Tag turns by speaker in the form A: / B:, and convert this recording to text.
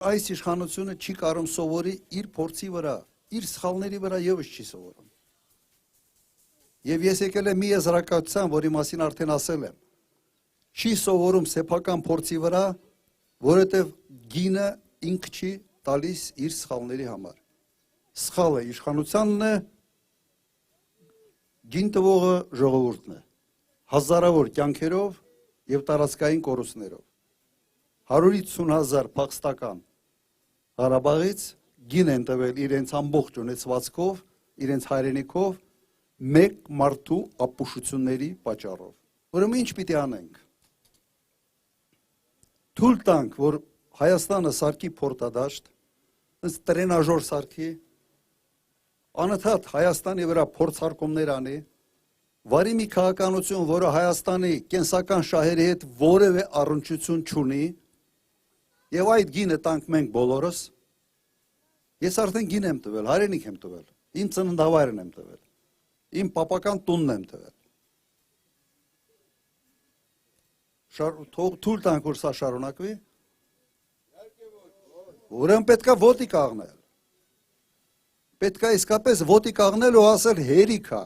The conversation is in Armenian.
A: Այս իշխանությունը չի կարող սովորի իր փորձի վրա, իր սխալների վրա եւս չի սովորում։ Եվ ես եկել եմ մի եզրակացության, որի մասին արդեն ասել եմ։ Չի սովորում սեփական փորձի վրա, որովհետև գինը ինքը չի տալիս իր սխալների համար։ Սխալը իշխանությանն է, գին տվողը ժողովուրդն է։ Հազարավոր կյանքերով եւ տարածքային կորուստներով։ 150,000 փախստական Ղարաբաղից գին են տվել իրենց ամբողջ ունեցվածքով, իրենց հայրենիքով, մեկ մարդու ապուշությունների պատճառով։ Ուրեմն ինչ պիտի անենք։ Թույլ տանք, որ Հայաստանը սարքի փորձադաշտ, ըստ տրենաժոր սարքի, անընդհատ Հայաստանի վրա փորձարկումներ անի, վարի մի քաղաքականություն, որը Հայաստանի կենսական շահերի հետ որևէ առնչություն չունի, եւ այդ գինը տանք մենք բոլորս։ Ես արդեն գին եմ տվել, հայրենիք եմ տվել, իմ ծննդավայրն եմ տվել, իմ պապական տունն եմ տվել։ Թույլ տանք, որ սա շարունակվի։ Ուրեմն պետքա ոտի կաղնել։ Պետքա իսկապես ոտի կաղնել ու ասել հերիք է։